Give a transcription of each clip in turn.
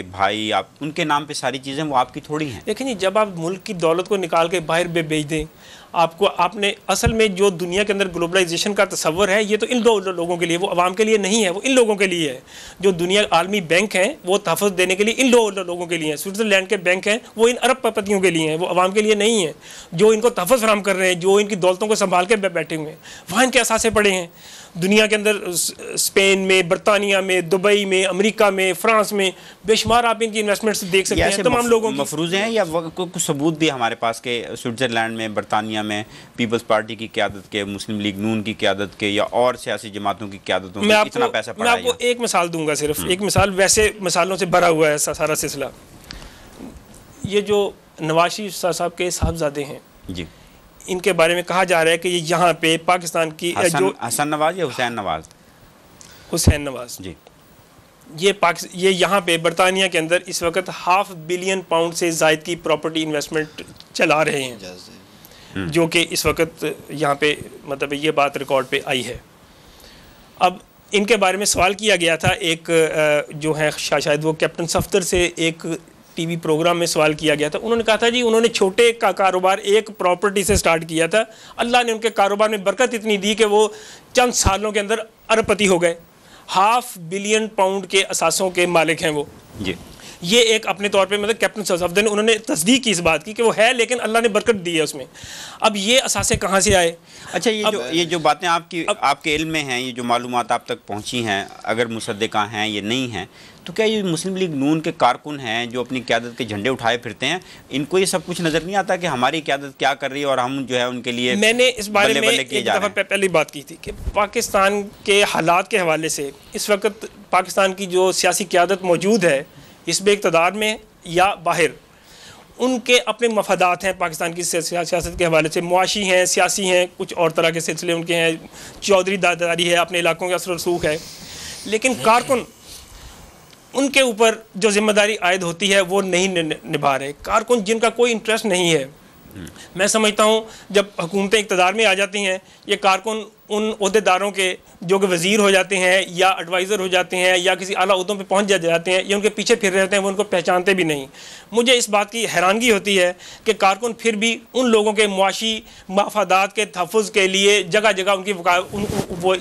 आपके भाई, आप उनके नाम पे सारी चीज़ें वो आपकी थोड़ी हैं। लेकिन जी जब आप मुल्क की दौलत को निकाल के बाहर बेच दें, आपने असल में जो दुनिया के अंदर ग्लोबलाइजेशन का तस्वर है, ये तो इन दो लोगों के लिए, वो अवाम के लिए नहीं है, वो इन लोगों के लिए है। जो दुनिया आलमी बैंक हैं वो तहफ़्फ़ुज़ देने के लिए इन दो लोगों के लिए हैं। स्विट्ज़रलैंड के बैंक हैं वो इन अरबपतियों के लिए हैं, वो अवाम के लिए नहीं है। जो इनको तहफ़्फ़ुज़ फराहम कर रहे हैं, जो इनकी दौलतों को संभाल के बैठे हुए हैं, वहाँ इनके असासे पड़े हैं। दुनिया के अंदर स्पेन में, बरतानिया में, दुबई में, अमेरिका में, फ्रांस में बेशुमार आप इनकी इन्वेस्टमेंट्स देख सकते हैं तमाम लोगों की। मफरूज़े हैं या कुछ सबूत भी हमारे पास के स्विट्ज़रलैंड में, बरतानिया में पीपल्स पार्टी की क़यादत के, मुस्लिम लीग नून की क़यादत के या और सियासी जमातों की क़यादतों में इतना पैसा पड़ा है? मैं आपको एक मिसाल दूंगा, सिर्फ एक मिसाल, वैसे मिसालों से भरा हुआ है सारा सिलसिला। ये जो नवाज शरीफ साहब के साहबजादे हैं जी, इनके बारे में कहा जा रहा है कि ये यहाँ पे पाकिस्तान की हसन नवाज या हुसैन नवाज? हुसैन नवाज जी, ये यहाँ पे बरतानिया के अंदर इस वक्त $500 बिलियन से ज़ायद की प्रॉपर्टी इन्वेस्टमेंट चला रहे हैं, जो कि इस वक्त यहाँ पे मतलब ये बात रिकॉर्ड पे आई है। अब इनके बारे में सवाल किया गया था, एक जो है शायद वो कैप्टन सफ्दर से एक टीवी प्रोग्राम में सवाल किया गया था। उन्होंने कहा था जी उन्होंने छोटे का कारोबार एक प्रॉपर्टी से स्टार्ट किया था, अल्लाह ने उनके कारोबार में बरकत इतनी दी कि वो चंद सालों के अंदर अरबपति हो गए। $500 बिलियन के असासों के मालिक हैं वो जी। ये एक अपने तौर पे मतलब कैप्टन सफदर ने उन्होंने तस्दीक की इस बात की कि वो है, लेकिन अल्लाह ने बरकत दी है उसमें। अब ये असासे कहाँ से आए? अच्छा, ये जो बातें आपके इल्म में हैं, ये जो मालूमात आप तक पहुँची हैं, अगर मुसद्दिक़ा हैं ये नहीं हैं, तो क्या ये मुस्लिम लीग नून के कारकुन हैं जो अपनी क़यादत के झंडे उठाए फिरते हैं, इनको ये सब कुछ नज़र नहीं आता कि हमारी क़यादत क्या कर रही है और हम जो है उनके लिए? मैंने इस बारे में एक दफ़ा पहले बात की थी कि पाकिस्तान के हालात के हवाले से इस वक्त पाकिस्तान की जो सियासी क़यादत मौजूद है, इसमें इक़्तिदार में या बाहर, उनके अपने मफादात हैं पाकिस्तान की सियासत के हवाले से, मुआशी हैं, सियासी हैं, कुछ और तरह के सिलसिले उनके हैं, चौधरी दादारी है, अपने इलाकों का असर रसूख है। लेकिन कारकुन, उनके ऊपर जो जिम्मेदारी आयद होती है वो नहीं निभा रहे। कारकुन जिनका कोई इंटरेस्ट नहीं है, मैं समझता हूँ जब हुकूमतें इक़्तिदार में आ जाती हैं, ये कारकुन उन ओहदेदारों के जो कि वज़ीर हो जाते हैं या एडवाइज़र हो जाते हैं या किसी आला ओहदों पे पहुँच जाते हैं, ये उनके पीछे फिर रहते हैं, वो उनको पहचानते भी नहीं। मुझे इस बात की हैरानगी होती है कि कारकुन फिर भी उन लोगों के मुआशी मफादात के तहफ़्फ़ुज़ के लिए जगह जगह उनकी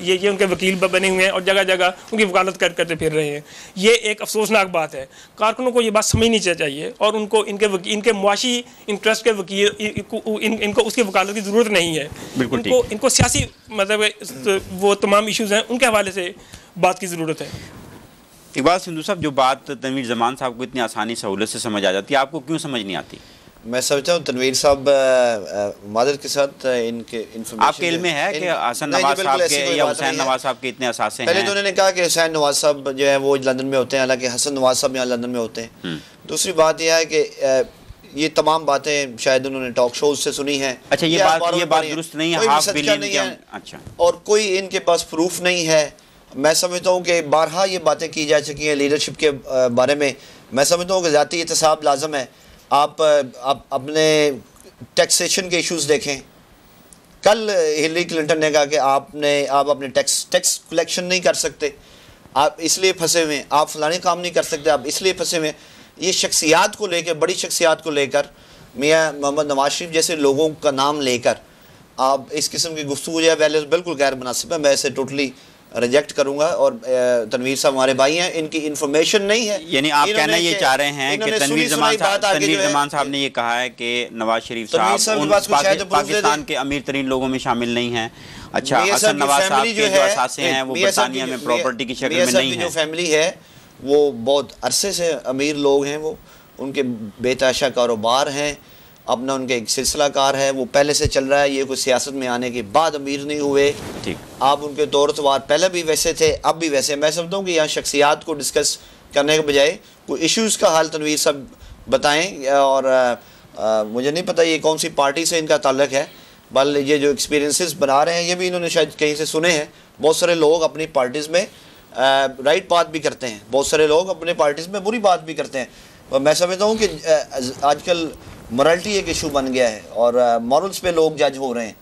ये उनके वकील बने हुए हैं और जगह जगह उनकी वकालत करते फिर रहे हैं। ये एक अफसोसनाक बात है। कारकुनों को ये बात समझनी चाहिए और उनको इनके मुआशी इंटरेस्ट के वकील इनको उसकी वकालत की ज़रूरत नहीं है। इनको सियासी मतलब वो तमाम इश्यूज़ हैं उनके हवाले से बात की ज़रूरत है। इकबाल सिंधु साहब, जो बात तनवीर ज़मान साहब को इतनी आसानी सहूलत से समझ आ जाती है, आपको क्यों समझ नहीं आती? मैं समझता हूँ तनवीर साहब मादर के साथ इनके इन्फॉर्मेशन आपके इल्म में है कि हसन नवाज साहब के या हुसैन नवाज साहब के इतने असासे हैं? पहले तो उन्होंने कहा कि हुसैन नवाज साहब जो है वो लंदन में होते हैं, हालांकि हसन नवाज साहब यहाँ लंदन में होते हैं। दूसरी बात यह है कि ये तमाम बातें शायद उन्होंने टॉक शोज से सुनी हैं। अच्छा, ये बात दुरुस्त नहीं है, $500 बिलियन अच्छा, और कोई इनके पास प्रूफ नहीं है। मैं समझता हूँ कि बारहा ये बातें की जा चुकी हैं लीडरशिप के बारे में। मैं समझता हूँ कि ज़ाती एहतसाब लाजम है। आप अपने टैक्सेशन के इश्यूज़ देखें। कल हिलरी क्लिंटन ने कहा कि आप अपने टैक्स कलेक्शन नहीं कर सकते, आप इसलिए फंसे हुए हैं, आप फलाने काम नहीं कर सकते, आप इसलिए फंसे हुए हैं। ये शख्सियात को लेकर, बड़ी शख्सियात को लेकर, मियाँ मोहम्मद नवाज शरीफ जैसे लोगों का नाम लेकर आप इस किस्म की गुफ्तगू जो है बिल्कुल गैर मुनासिब है। मैं इसे टोटली रिजेक्ट करूंगा। और तनवीर साहब हमारे भाई हैं, इनकी इन्फॉर्मेशन नहीं है। यानी आप कहना ये चाह रहे हैं कि तनवीर ज़मान साहब ने ये कहा है कि नवाज शरीफ साहब पाकिस्तान के अमीर तरीन लोगों में शामिल नहीं हैं। अच्छा, हसन नवाज साहब के जो असासे हैं वो बरतानिया में प्रॉपर्टी की शक्ल में नहीं है। जो फैमिली है वो बहुत अरसे से अमीर लोग हैं, वो उनके बेतहाशा कारोबार हैं, अपना उनका एक सिलसिला कार है, वो पहले से चल रहा है। ये कोई सियासत में आने के बाद अमीर नहीं हुए। ठीक, आप उनके तौर तवार पहले भी वैसे थे, अब भी वैसे। मैं समझता हूँ कि यहाँ शख्सियात को डिस्कस करने के बजाय कोई इश्यूज़ का हाल तनवीर साहब बताएँ। और मुझे नहीं पता ये कौन सी पार्टी से इनका ताल्लुक़ है, बल ये जो एक्सपीरियंसेस बना रहे हैं ये भी इन्होंने शायद कहीं से सुने हैं। बहुत सारे लोग अपनी पार्टीज़ में राइट बात भी करते हैं, बहुत सारे लोग अपने पार्टीज़ में बुरी बात भी करते हैं। मैं समझता हूँ कि आजकल मोरालिटी एक इशू बन गया है और मॉरल्स पे लोग जज हो रहे हैं।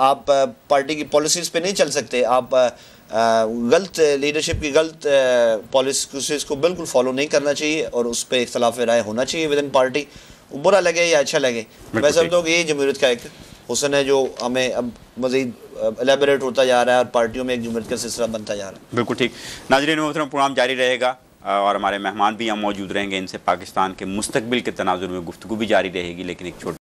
आप पार्टी की पॉलिसीज़ पे नहीं चल सकते, आप गलत लीडरशिप की गलत पॉलिसीज़ को बिल्कुल फॉलो नहीं करना चाहिए और उस पर इख्तलाफ राय होना चाहिए विद इन पार्टी, बुरा लगे या अच्छा लगे। मैं समझता हूँ कि ये जमहूरियत का एक हुस्न है जो हमें अब मज़ीद एलेबरेट होता जा रहा है और पार्टियों में एक जमहूरियत का सिलसिला बनता जा रहा है। बिल्कुल ठीक। नाज़रीन मोहतरम, प्रोग्राम जारी रहेगा और हमारे मेहमान भी यहाँ मौजूद रहेंगे। इनसे पाकिस्तान के मुस्तकबिल के तनाजुर में गुफ्तगू भी जारी रहेगी, लेकिन एक छोटी